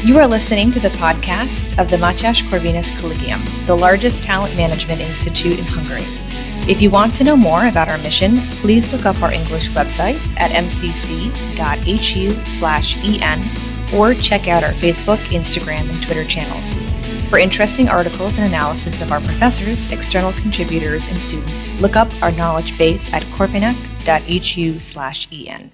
You are listening to the podcast of the Matyás Corvinus Collegium, the largest talent management institute in Hungary. If you want to know more about our mission, please look up our English website at mcc.hu/en or check out our Facebook, Instagram, and Twitter channels. For interesting articles and analysis of our professors, external contributors, and students, look up our knowledge base at corpinac.hu/en.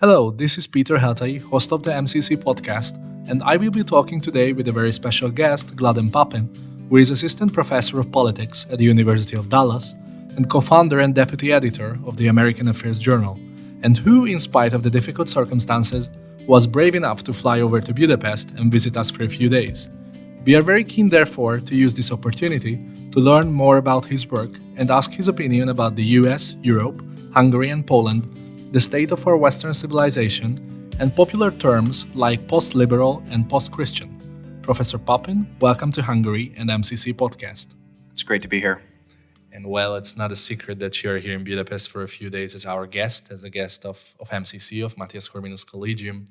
Hello, this is Péter Heltai, host of the MCC podcast, and I will be talking today with a very special guest, Gladden Pappin, who is Assistant Professor of Politics at the University of Dallas and co-founder and deputy editor of the American Affairs Journal, and who, in spite of the difficult circumstances, was brave enough to fly over to Budapest and visit us for a few days. We are very keen, therefore, to use this opportunity to learn more about his work and ask his opinion about the US, Europe, Hungary, and Poland, the state of our Western civilization, and popular terms like post-liberal and post-Christian. Professor Pappin, welcome to Hungary and MCC podcast. It's great to be here. And well, it's not a secret that you're here in Budapest for a few days as our guest, as a guest of MCC, of Matyás Corvinus Collegium.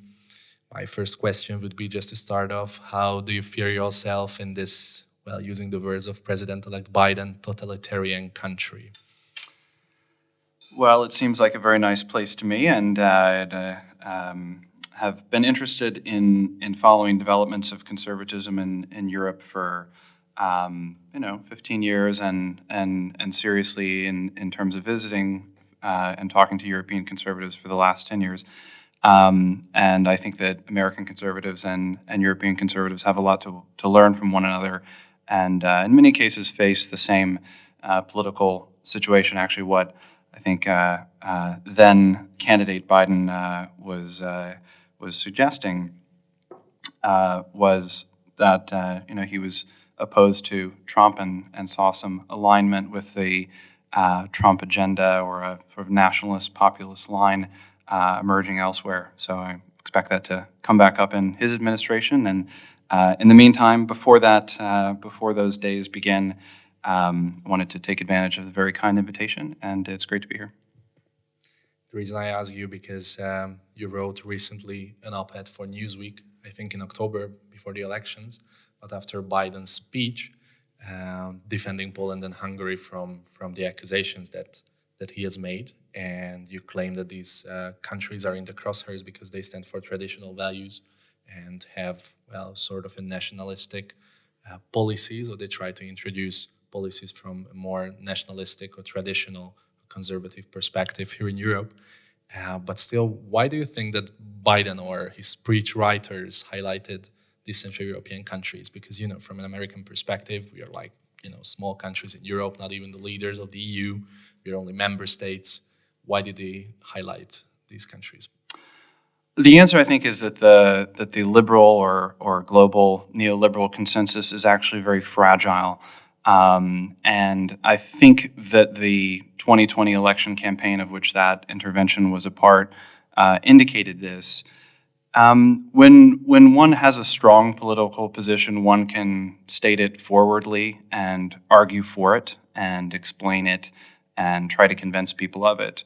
My first question would be, just to start off, how do you feel yourself in this, well, using the words of President-elect Biden, totalitarian country? Well, it seems like a very nice place to me, and I have been interested in following developments of conservatism in Europe for 15 years, and seriously in terms of visiting and talking to European conservatives for the last 10 years. And I think that American conservatives and European conservatives have a lot to learn from one another, and in many cases face the same political situation. Actually, what I think then candidate Biden was suggesting was that he was opposed to Trump and saw some alignment with the Trump agenda, or a sort of nationalist populist line emerging elsewhere. So I expect that to come back up in his administration. And in the meantime, before those days begin, I wanted to take advantage of the very kind invitation, and it's great to be here. The reason I ask you, because you wrote recently an op-ed for Newsweek, I think in October, before the elections, but after Biden's speech, defending Poland and Hungary from the accusations that he has made, and you claim that these countries are in the crosshairs because they stand for traditional values and have, well, sort of a nationalistic policies, or they try to introduce policies from a more nationalistic or traditional conservative perspective here in Europe. But still, why do you think that Biden or his speech writers highlighted these Central European countries? Because, from an American perspective, we are like, small countries in Europe, not even the leaders of the EU. We're only member states. Why did they highlight these countries? The answer, I think, is that the liberal or global neoliberal consensus is actually very fragile. And I think that the 2020 election campaign, of which that intervention was a part, indicated this. When one has a strong political position, one can state it forwardly and argue for it and explain it and try to convince people of it.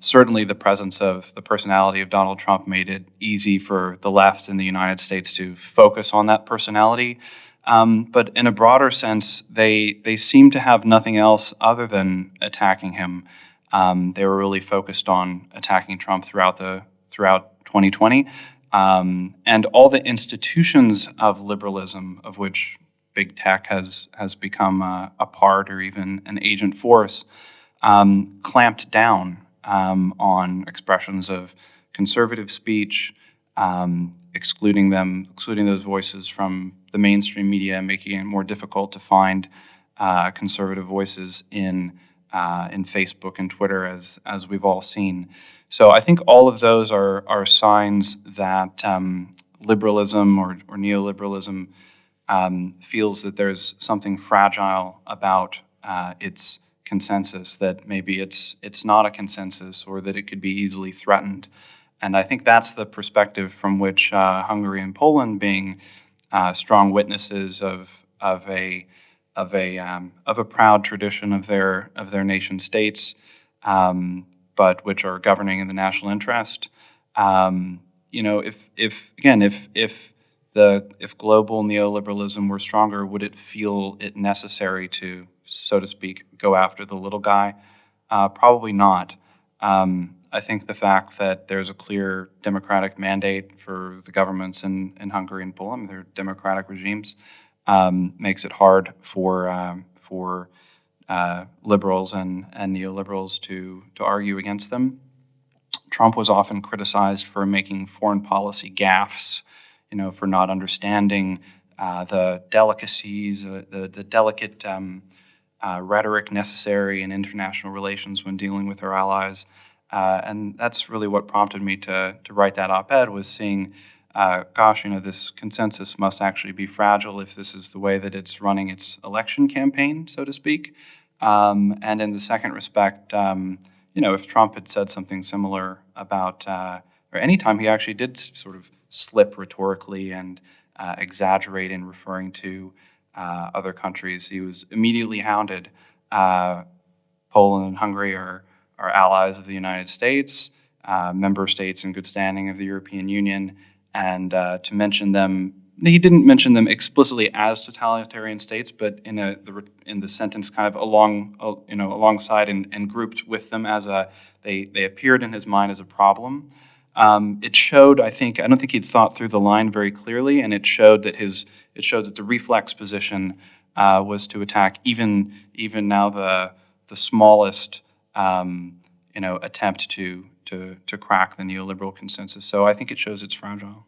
Certainly the presence of the personality of Donald Trump made it easy for the left in the United States to focus on that personality. But in a broader sense, they seem to have nothing else other than attacking him. They were really focused on attacking Trump throughout 2020. And all the institutions of liberalism, of which big tech has become a part or even an agent force, clamped down on expressions of conservative speech, excluding those voices from the mainstream media, making it more difficult to find conservative voices in Facebook and Twitter, as we've all seen. So I think all of those are signs that liberalism or neoliberalism feels that there's something fragile about its consensus, that maybe it's not a consensus, or that it could be easily threatened. And I think that's the perspective from which Hungary and Poland, being strong witnesses of a proud tradition of their nation states, but which are governing in the national interest. If if global neoliberalism were stronger, would it feel it necessary to, so to speak, go after the little guy? Probably not. I think the fact that there's a clear democratic mandate for the governments in Hungary and Poland, they're democratic regimes, makes it hard for liberals and neoliberals to argue against them. Trump was often criticized for making foreign policy gaffes, for not understanding the delicacies, the delicate rhetoric necessary in international relations when dealing with our allies. And that's really what prompted me to write that op-ed, was seeing, this consensus must actually be fragile if this is the way that it's running its election campaign, so to speak. And in the second respect, if Trump had said something similar about, or any time he actually did sort of slip rhetorically and exaggerate in referring to other countries, he was immediately hounded. Poland and Hungary are allies of the United States, member states in good standing of the European Union, and to mention them, he didn't mention them explicitly as totalitarian states, but in the sentence kind of alongside and grouped with them as they appeared in his mind as a problem. It showed, I don't think he'd thought through the line very clearly, and it showed that the reflex position was to attack even now the smallest attempt to crack the neoliberal consensus. So I think it shows it's fragile.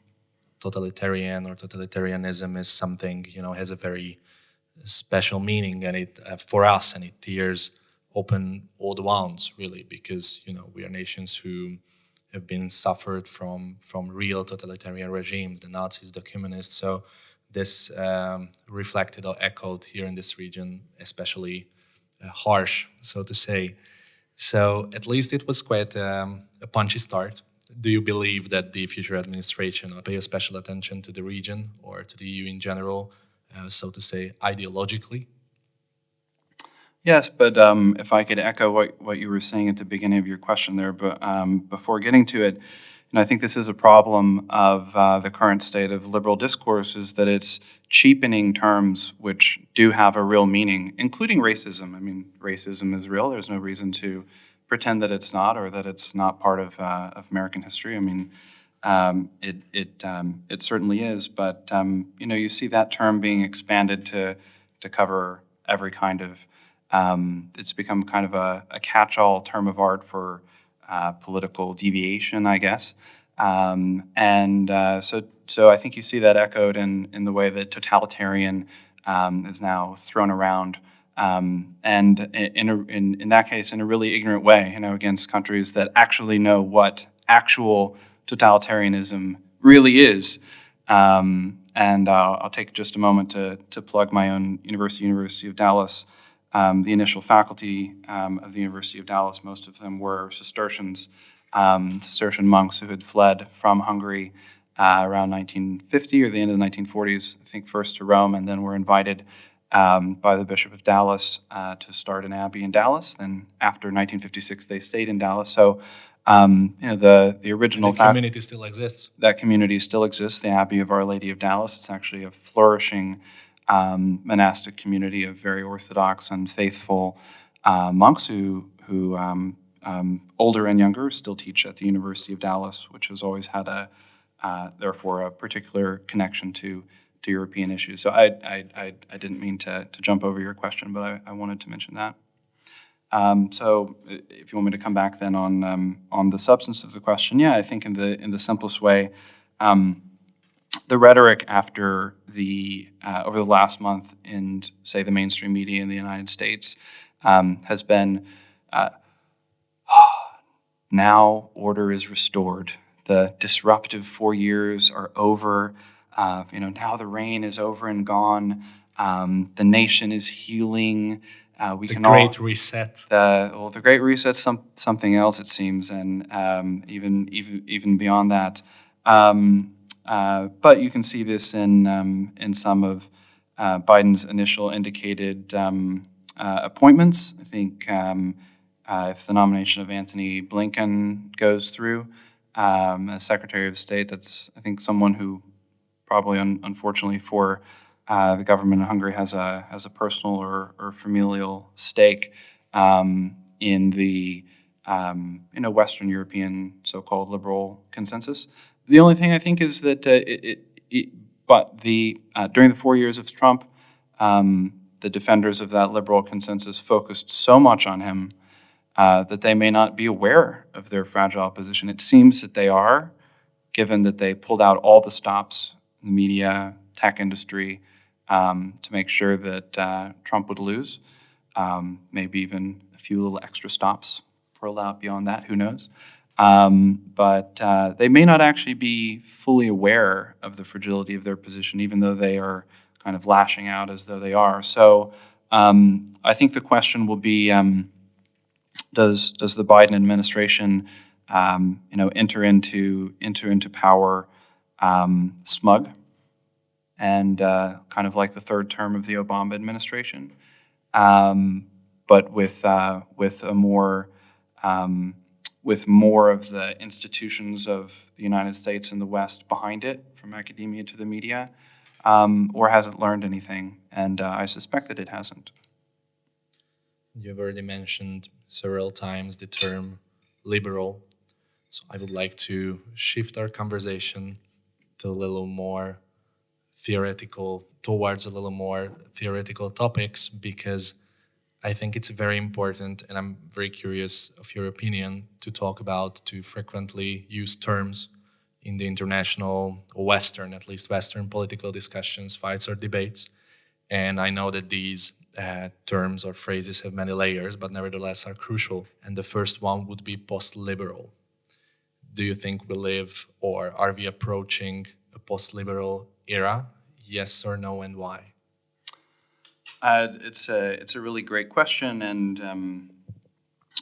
Totalitarian or totalitarianism is something, has a very special meaning, and it for us, and it tears open all the wounds, really, because, we are nations who have been suffered from real totalitarian regimes, the Nazis, the communists. So this reflected or echoed here in this region, especially harsh, so to say. So at least it was quite a punchy start. Do you believe that the future administration will pay a special attention to the region or to the EU in general, so to say, ideologically? Yes, but if I could echo what you were saying at the beginning of your question there, but before getting to it, I think this is a problem of the current state of liberal discourse, is that it's cheapening terms which do have a real meaning, including racism. I mean, racism is real. There's no reason to pretend that it's not, or that it's not part of American history. I mean, it certainly is, but you see that term being expanded to cover every kind of. It's become kind of a catch-all term of art for political deviation, I guess, so I think you see that echoed in the way that totalitarian is now thrown around. And in that case, in a really ignorant way, against countries that actually know what actual totalitarianism really is. And I'll take just a moment to plug my own University of Dallas. The initial faculty of the University of Dallas, most of them were Cistercians, Cistercian monks who had fled from Hungary around 1950 or the end of the 1940s, I think first to Rome, and then were invited by the Bishop of Dallas to start an abbey in Dallas. Then after 1956, they stayed in Dallas. So, the original... And the community still exists. That community still exists, the Abbey of Our Lady of Dallas. It's actually a flourishing monastic community of very orthodox and faithful monks who older and younger, still teach at the University of Dallas, which has always had therefore a particular connection to European issues. So I didn't mean to jump over your question, but I wanted to mention that. So if you want me to come back then on the substance of the question, yeah, I think in the simplest way, the rhetoric after over the last month in, say, the mainstream media in the United States has been, now order is restored. The disruptive 4 years are over. Now the rain is over and gone. The nation is healing. The Great Reset. The Great Reset's something else, it seems, and even beyond that. But you can see this in some of Biden's initial indicated appointments. I think if the nomination of Anthony Blinken goes through as Secretary of State, that's, I think, someone who probably unfortunately for the government of Hungary has a personal or familial stake in the Western European so-called liberal consensus. The only thing I think is that during the 4 years of Trump, the defenders of that liberal consensus focused so much on him that they may not be aware of their fragile position. It seems that they are, given that they pulled out all the stops in the media, tech industry, to make sure that Trump would lose. Maybe even a few little extra stops pulled out beyond that, who knows? But they may not actually be fully aware of the fragility of their position, even though they are kind of lashing out as though they are. So I think the question will be, does the Biden administration, enter into power smug and kind of like the third term of the Obama administration, but with more of the institutions of the United States and the West behind it, from academia to the media, or hasn't learned anything, and I suspect that it hasn't. You've already mentioned several times the term liberal, so I would like to shift our conversation to a little more towards a little more theoretical topics, because I think it's very important, and I'm very curious of your opinion, to talk about two frequently used terms in the international, at least Western political discussions, fights or debates. And I know that these terms or phrases have many layers, but nevertheless are crucial. And the first one would be post-liberal. Do you think we live, or are we approaching a post-liberal era? Yes or no, and why? It's a really great question, and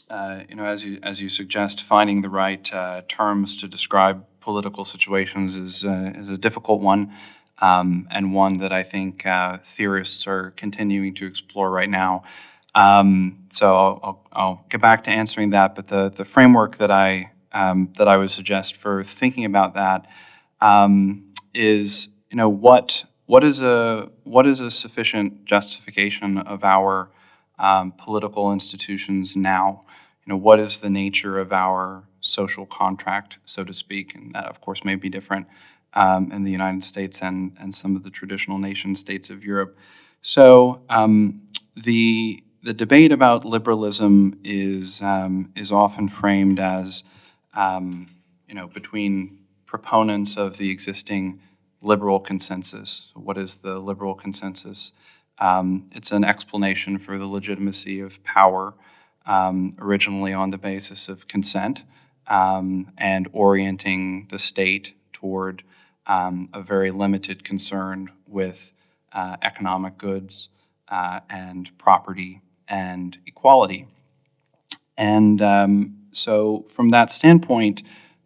as you suggest, finding the right terms to describe political situations is a difficult one, and one that I think theorists are continuing to explore right now. So I'll get back to answering that, but the framework that I would suggest for thinking about that is, what is a sufficient justification of our political institutions now? What is the nature of our social contract, so to speak? And that, of course, may be different in the United States and some of the traditional nation states of Europe. So the debate about liberalism is often framed as between proponents of the existing liberal consensus. What is the liberal consensus? It's an explanation for the legitimacy of power, originally on the basis of consent, and orienting the state toward a very limited concern with economic goods and property and equality. And so from that standpoint,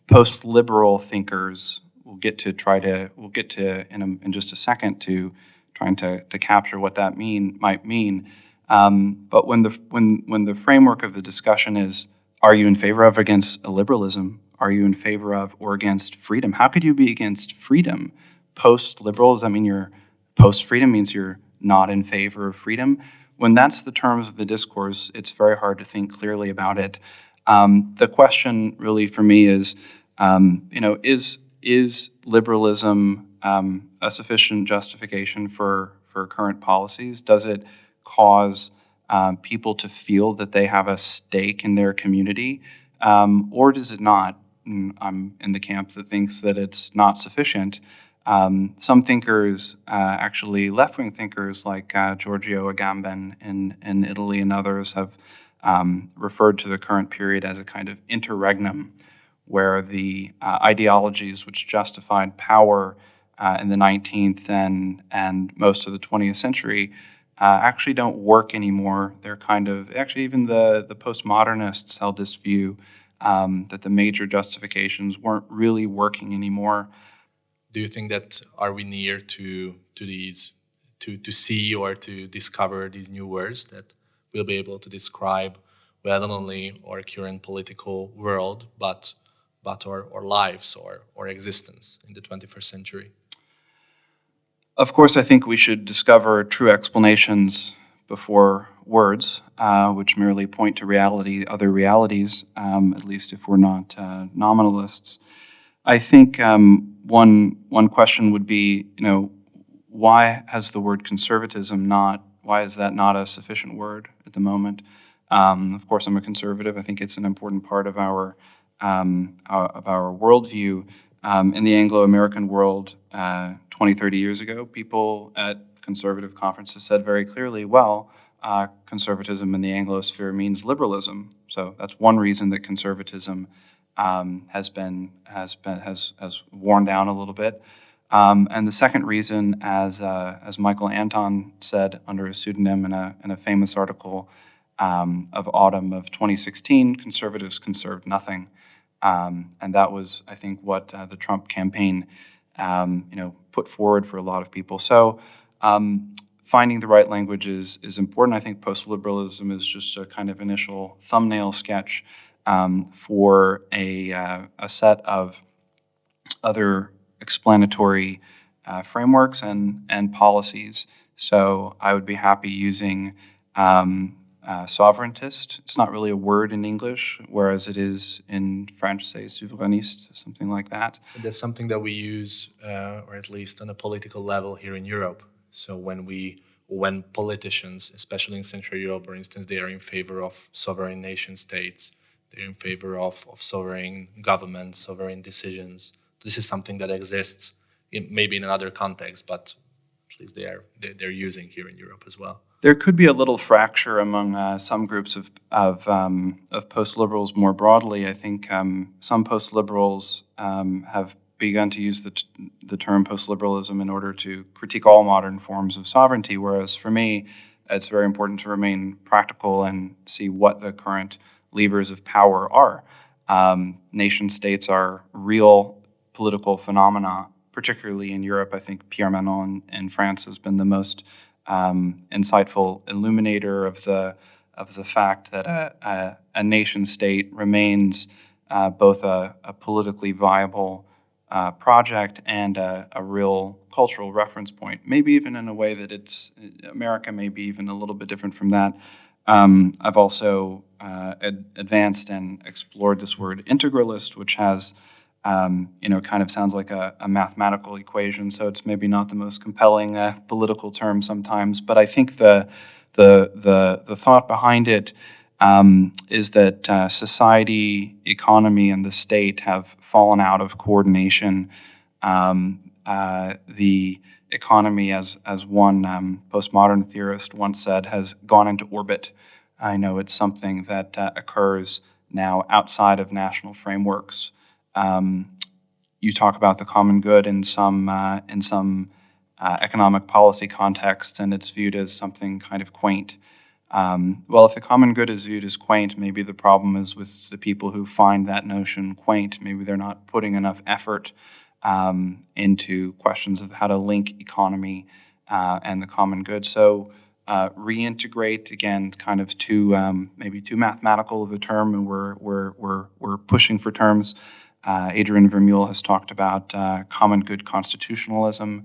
post-liberal thinkers we'll get to in just a second to trying to capture what that might mean. But when the framework of the discussion is, are you in favor of or against a liberalism? Are you in favor of or against freedom? How could you be against freedom? Post-liberal, does that mean you're post-freedom means you're not in favor of freedom? When that's the terms of the discourse, it's very hard to think clearly about it. The question really for me is, is liberalism a sufficient justification for current policies? Does it cause people to feel that they have a stake in their community, or does it not? I'm in the camp that thinks that it's not sufficient. Some thinkers, actually left-wing thinkers like Giorgio Agamben in Italy and others, have referred to the current period as a kind of interregnum, where the ideologies which justified power in the 19th and most of the 20th century actually don't work anymore. They're actually even the postmodernists held this view that the major justifications weren't really working anymore. Do you think that are we near to these to see or to discover these new words that will be able to describe well not only our current political world but our lives or existence in the 21st century? Of course, I think we should discover true explanations before words, which merely point to reality, other realities, at least if we're not nominalists. I think one question would be, why has the word conservatism why is that not a sufficient word at the moment? Of course, I'm a conservative. I think it's an important part of our worldview. In the Anglo-American world, 20, 30 years ago, people at conservative conferences said very clearly, well, conservatism in the Anglosphere means liberalism. So that's one reason that conservatism has worn down a little bit. And the second reason, as Michael Anton said under a pseudonym in a famous article of autumn of 2016, conservatives conserved nothing. And that was, I think, what the Trump campaign put forward for a lot of people. So finding the right language is important. I think post-liberalism is just a kind of initial thumbnail sketch for a set of other explanatory frameworks and policies. So I would be happy using sovereigntist. It's not really a word in English, whereas it is in French, say, souverainiste, something like that. That's something that we use, or at least on a political level here in Europe. So when politicians, especially in Central Europe, for instance, they are in favor of sovereign nation states, they're in favor of sovereign governments, sovereign decisions. This is something that exists maybe in another context, but at least they're using here in Europe as well. There could be a little fracture among some groups of post-liberals more broadly. I think some post-liberals have begun to use the term post-liberalism in order to critique all modern forms of sovereignty, whereas for me, it's very important to remain practical and see what the current levers of power are. Nation-states are real political phenomena, particularly in Europe. I think Pierre Manon in France has been the most insightful illuminator of the fact that a nation-state remains both a politically viable project and a real cultural reference point. Maybe even in a way that America may be even a little bit different from that. I've also advanced and explored this word integralist, which has kind of sounds like a mathematical equation, so it's maybe not the most compelling political term sometimes. But I think the thought behind it is that society, economy, and the state have fallen out of coordination. The economy, as one postmodern theorist once said, has gone into orbit. I know it's something that occurs now outside of national frameworks. You talk about the common good in some economic policy contexts, and it's viewed as something kind of quaint. Well, if the common good is viewed as quaint, maybe the problem is with the people who find that notion quaint. Maybe they're not putting enough effort into questions of how to link economy and the common good. So reintegrate, again, kind of maybe too mathematical of a term, and we're pushing for terms. Adrian Vermeule has talked about common good constitutionalism,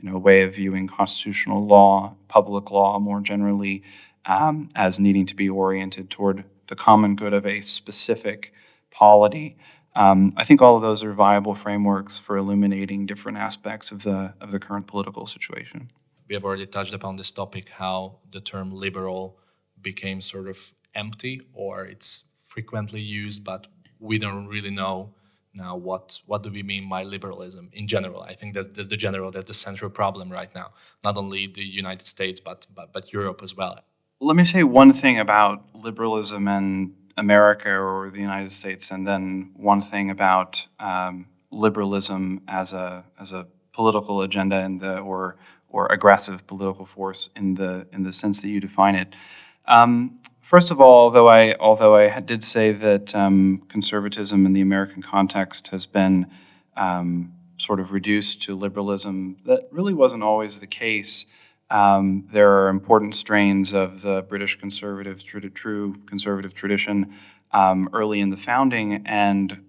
a way of viewing constitutional law, public law more generally, as needing to be oriented toward the common good of a specific polity. I think all of those are viable frameworks for illuminating different aspects of the current political situation. We have already touched upon this topic, how the term liberal became sort of empty, or it's frequently used, but we don't really know now what do we mean by liberalism in general. I think that's the central problem right now, not only the United States, but Europe as well. Let me say one thing about liberalism and America or the United States, and then one thing about liberalism as a political agenda or aggressive political force in the sense that you define it. First of all, although I did say that conservatism in the American context has been sort of reduced to liberalism, that really wasn't always the case. There are important strains of the British conservative, true conservative tradition early in the founding, and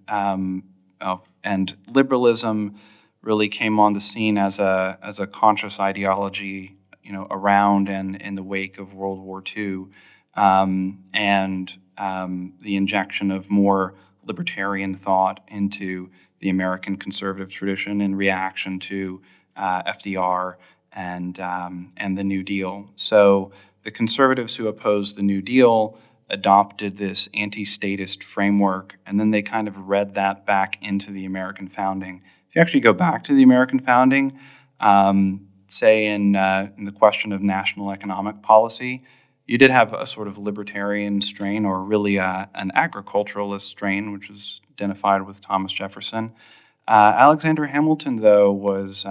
liberalism really came on the scene as a conscious ideology, around and in the wake of World War II, and the injection of more libertarian thought into the American conservative tradition in reaction to FDR and the New Deal. So the conservatives who opposed the New Deal adopted this anti-statist framework, and then they kind of read that back into the American founding. If you actually go back to the American founding, say in the question of national economic policy, you did have a sort of libertarian strain, or really an agriculturalist strain, which was identified with Thomas Jefferson. Alexander Hamilton, though, was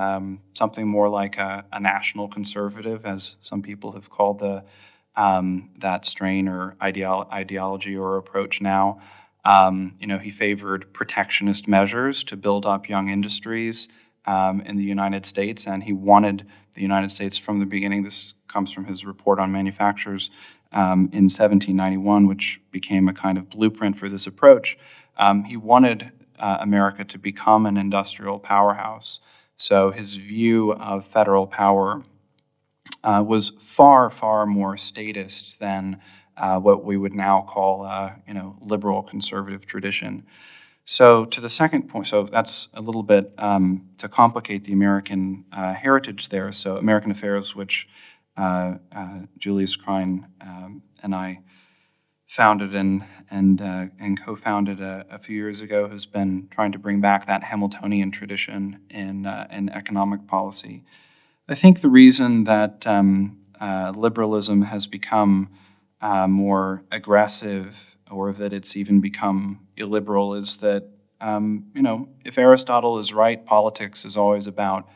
something more like a national conservative, as some people have called that strain or ideology or approach now. He favored protectionist measures to build up young industries in the United States, and he wanted the United States from the beginning. This comes from his report on manufactures in 1791, which became a kind of blueprint for this approach. He wanted America to become an industrial powerhouse. So his view of federal power was far, far more statist than what we would now call, liberal conservative tradition. So to the second point, so that's a little bit to complicate the American heritage there. So American Affairs, which Julius Krein and I founded and co-founded a few years ago, has been trying to bring back that Hamiltonian tradition in economic policy. I think the reason that liberalism has become more aggressive, or that it's even become illiberal, is that, if Aristotle is right, politics is always about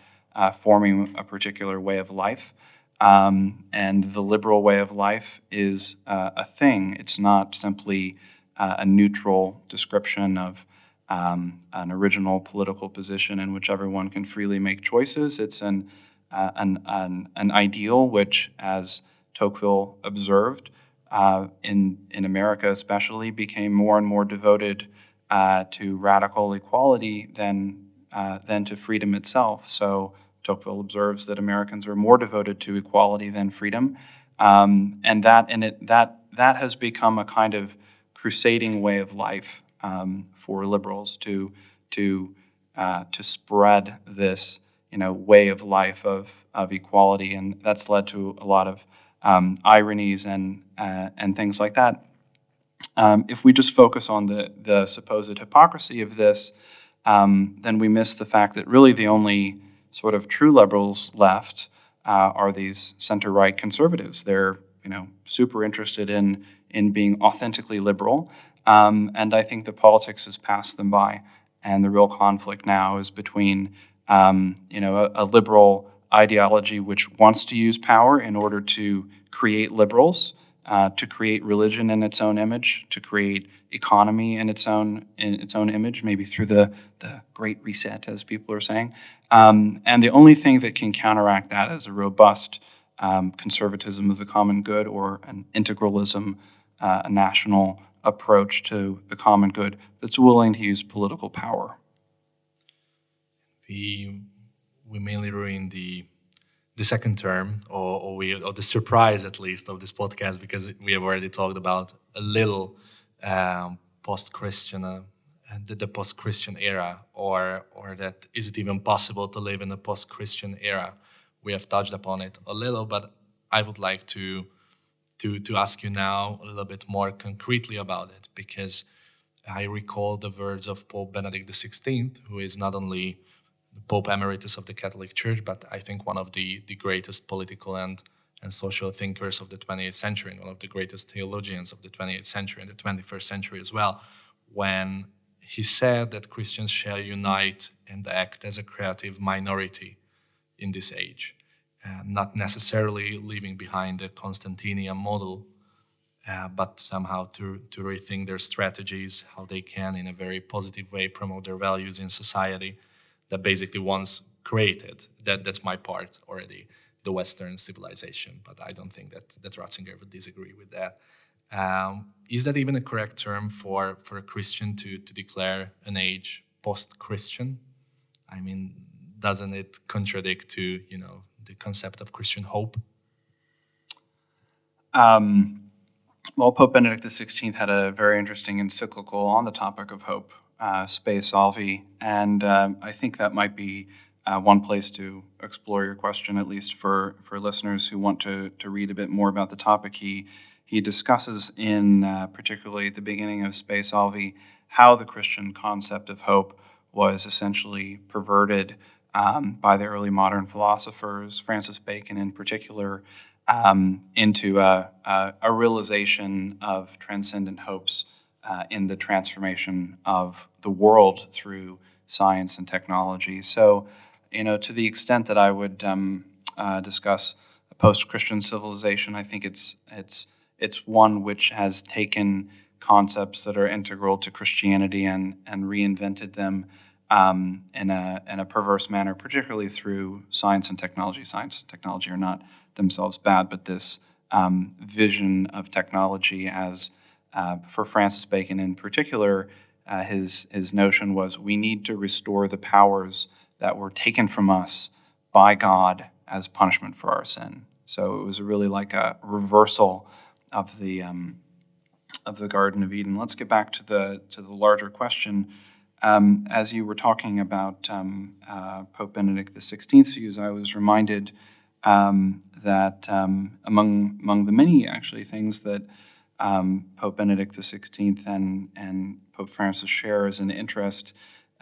forming a particular way of life. And the liberal way of life is a thing. It's not simply a neutral description of an original political position in which everyone can freely make choices. It's an ideal which, as Tocqueville observed, in America especially, became more and more devoted to radical equality than to freedom itself. So Tocqueville observes that Americans are more devoted to equality than freedom, and that has become a kind of crusading way of life for liberals to spread this way of life of equality, and that's led to a lot of ironies and things like that. If we just focus on the supposed hypocrisy of this, then we miss the fact that really the only sort of true liberals left are these center-right conservatives. They're super interested in being authentically liberal, and I think the politics has passed them by. And the real conflict now is between a liberal ideology which wants to use power in order to create liberals, to create religion in its own image, to create economy in its own image, maybe through the Great Reset, as people are saying. And the only thing that can counteract that is a robust conservatism of the common good, or an integralism, a national approach to the common good that's willing to use political power. We mainly ruined the second term, or the surprise at least of this podcast, because we have already talked about a little post-Christian, the post-Christian era, or that is it even possible to live in a post-Christian era? We have touched upon it a little, but I would like to ask you now a little bit more concretely about it, because I recall the words of Pope Benedict XVI, who is not only the Pope Emeritus of the Catholic Church, but I think one of the greatest political and social thinkers of the 20th century, and one of the greatest theologians of the 20th century and the 21st century as well, when he said that Christians shall unite and act as a creative minority in this age, not necessarily leaving behind the Constantinian model, but somehow to rethink their strategies, how they can, in a very positive way, promote their values in society that basically once created. That's my part already, the Western civilization, but I don't think that Ratzinger would disagree with that. Is that even a correct term for a Christian to declare an age post-Christian? I mean, doesn't it contradict to, the concept of Christian hope? Well, Pope Benedict XVI had a very interesting encyclical on the topic of hope, Spe Salvi, and I think that might be one place to explore your question, at least for listeners who want to read a bit more about the topic. He discusses in particularly at the beginning of Spe Salvi how the Christian concept of hope was essentially perverted by the early modern philosophers, Francis Bacon in particular, into a realization of transcendent hopes in the transformation of the world through science and technology. So, to the extent that I would discuss a post-Christian civilization, I think it's one which has taken concepts that are integral to Christianity and reinvented them in a perverse manner, particularly through science and technology. Science and technology are not themselves bad, but this vision of technology as, for Francis Bacon in particular, his notion was we need to restore the powers that were taken from us by God as punishment for our sin. So it was really like a reversal of the Garden of Eden. Let's get back to the larger question. As you were talking about Pope Benedict XVI's views, I was reminded that among the many actually things that Pope Benedict XVI and Pope Francis share as an interest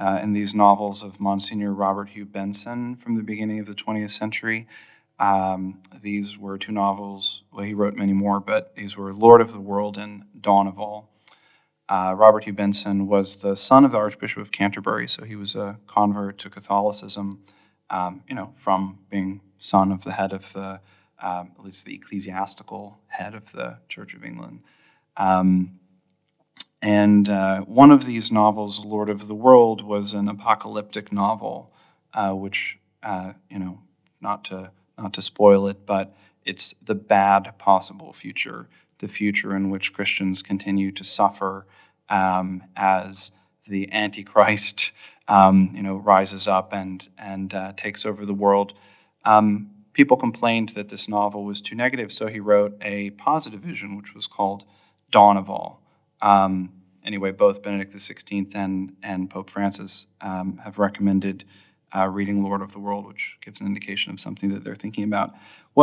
in these novels of Monsignor Robert Hugh Benson from the beginning of the 20th century. These were two novels. Well, he wrote many more, but these were Lord of the World and Dawn of All. Robert Hugh Benson was the son of the Archbishop of Canterbury, so he was a convert to Catholicism, from being son of the head of the, at least the ecclesiastical head of the Church of England. And one of these novels, Lord of the World, was an apocalyptic novel, which, not to spoil it, but it's the bad possible future, the future in which Christians continue to suffer as the Antichrist, rises up and takes over the world. People complained that this novel was too negative, so he wrote a positive vision, which was called Dawn of All. Anyway, both Benedict XVI and Pope Francis have recommended reading Lord of the World, which gives an indication of something that they're thinking about.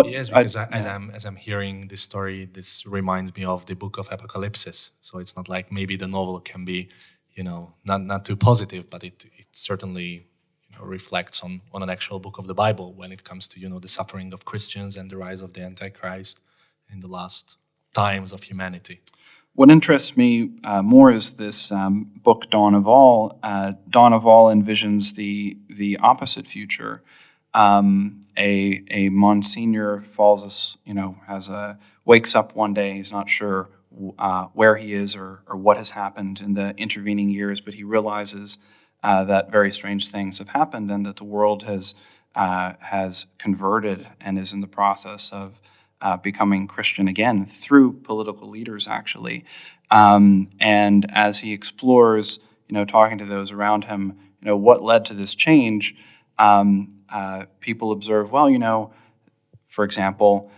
Yes, because as I'm hearing this story, this reminds me of the Book of Apocalypse. So it's not like maybe the novel can be, not too positive, but it certainly reflects on an actual book of the Bible when it comes to the suffering of Christians and the rise of the Antichrist in the last times of humanity. What interests me more is this book, Dawn of All. Dawn of All envisions the opposite future. A Monsignor wakes up one day. He's not sure where he is or what has happened in the intervening years, but he realizes that very strange things have happened and that the world has converted and is in the process of becoming Christian again through political leaders, actually. And as he explores, talking to those around him, what led to this change, people observe, for example,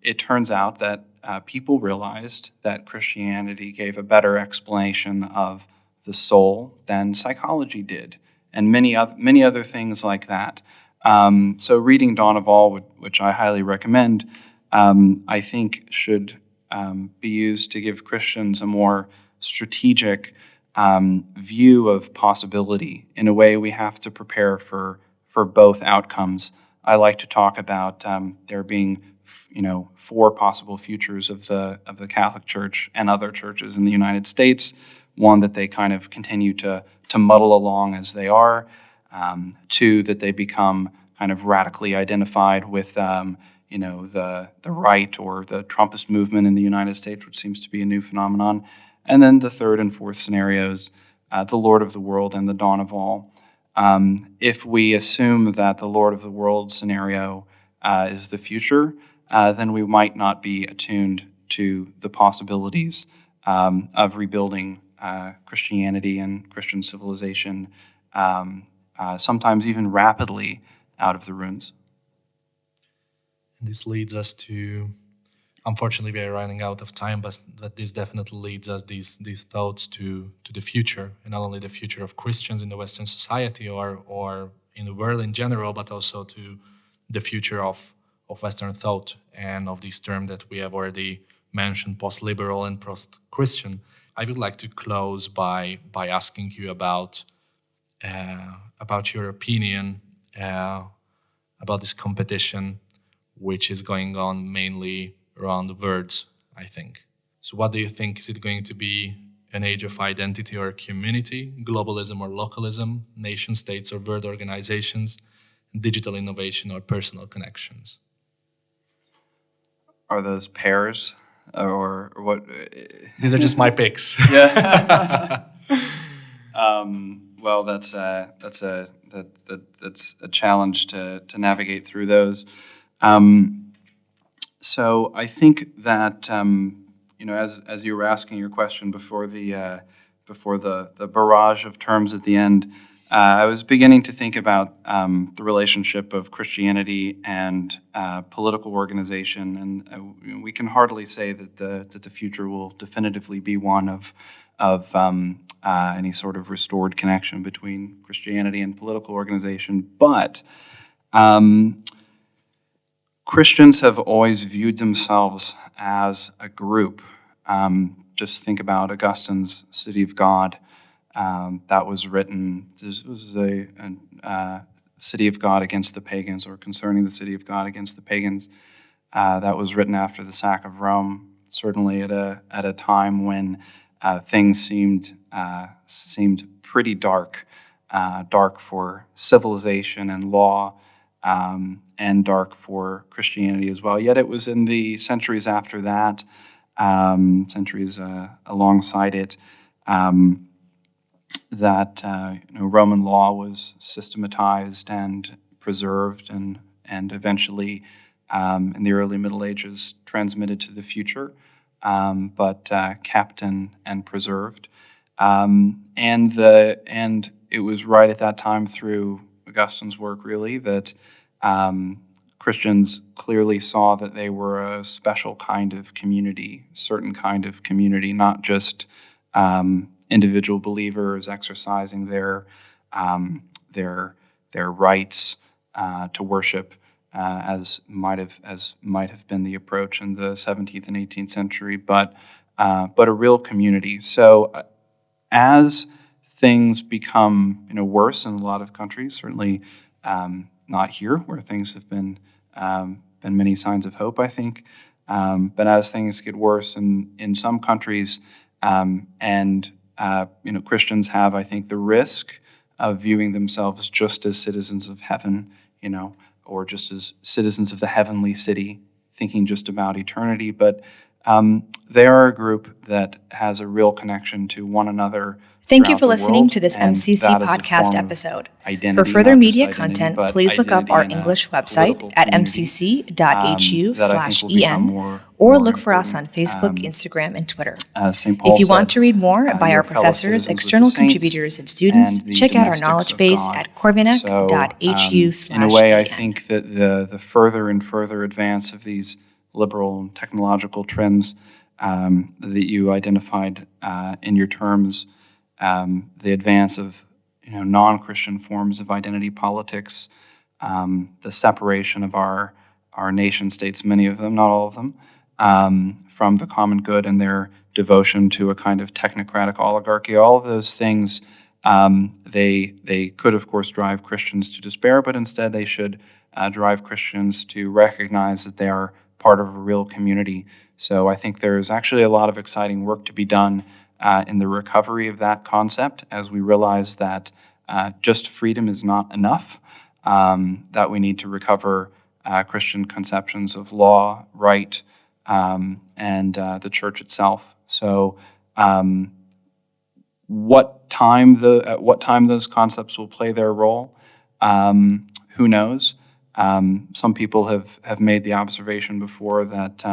it turns out that people realized that Christianity gave a better explanation of the soul than psychology did, and many other things like that. So reading Dawn of All, which I highly recommend, I think should be used to give Christians a more strategic view of possibility. In a way, we have to prepare for both outcomes. I like to talk about there being, four possible futures of the Catholic Church and other churches in the United States. One, that they kind of continue to muddle along as they are. Two, that they become kind of radically identified with, the right or the Trumpist movement in the United States, which seems to be a new phenomenon. And then the third and fourth scenarios, the Lord of the World and the Dawn of All. If we assume that the Lord of the World scenario is the future, then we might not be attuned to the possibilities of rebuilding Christianity and Christian civilization sometimes even rapidly, out of the ruins. And this leads us to, unfortunately, we are running out of time, but this definitely leads us these thoughts to the future, and not only the future of Christians in the Western society or in the world in general, but also to the future of Western thought and of this term that we have already mentioned, post-liberal and post-Christian. I would like to close by asking you about your opinion about this competition, which is going on mainly around words, I think. So what do you think? Is it going to be an age of identity or community, globalism or localism, nation states or world organizations, digital innovation or personal connections? Are those pairs or what? These are just my picks. Yeah. Well, that's a challenge to navigate through those. So I think that as you were asking your question before the barrage of terms at the end, I was beginning to think about the relationship of Christianity and political organization, and we can hardly say that the future will definitively be one of any sort of restored connection between Christianity and political organization. But Christians have always viewed themselves as a group. Just think about Augustine's City of God. That was written, this was a city of God against the pagans, or concerning the city of God against the pagans. That was written after the sack of Rome, certainly at a time when things seemed pretty dark for civilization and law, and dark for Christianity as well. Yet it was in the centuries after that, centuries alongside it, that Roman law was systematized and preserved, and eventually, in the early Middle Ages, transmitted to the future, but kept and preserved. And it was right at that time, through Augustine's work, really, that Christians clearly saw that they were a special kind of community, certain kind of community, not just individual believers exercising their rights to worship, as might have been the approach in the 17th and 18th century, but a real community. So as things become worse in a lot of countries, certainly not here, where things have been many signs of hope, I think, but as things get worse in some countries, Christians have, I think, the risk of viewing themselves just as citizens of heaven, or just as citizens of the heavenly city, thinking just about eternity. But they are a group that has a real connection to one another. Thank you for listening to this MCC podcast episode. For further media content, please look up our English website at mcc.hu/en, or look for us on Facebook, Instagram, and Twitter. If you want to read more by our professors, external contributors, and students, check out our knowledge base at corvinak.hu/en. In a way, I think that the further and further advance of these liberal and technological trends that you identified in your terms, the advance of non-Christian forms of identity politics, the separation of our nation states, many of them, not all of them, from the common good, and their devotion to a kind of technocratic oligarchy. All of those things, they could, of course, drive Christians to despair, but instead they should drive Christians to recognize that they are part of a real community. So I think there's actually a lot of exciting work to be done in the recovery of that concept, as we realize that just freedom is not enough, that we need to recover Christian conceptions of law, right, and the church itself. So at what time those concepts will play their role, who knows? Some people have made the observation before that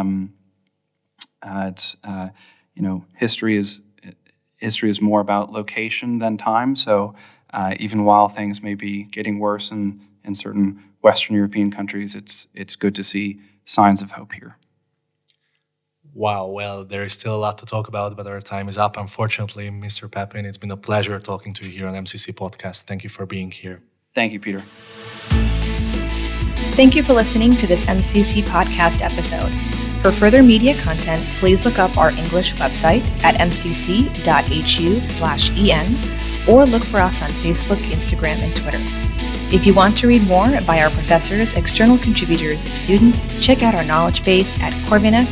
history is more about location than time. So even while things may be getting worse in certain Western European countries, it's good to see signs of hope here. Wow, well, there is still a lot to talk about, but our time is up, unfortunately. Mr. Pappin, it's been a pleasure talking to you here on MCC Podcast. Thank you for being here. Thank you, Peter. Thank you for listening to this MCC Podcast episode. For further media content, please look up our English website at mcc.hu/en or look for us on Facebook, Instagram, and Twitter. If you want to read more by our professors, external contributors, and students, check out our knowledge base at corvinak.hu/en.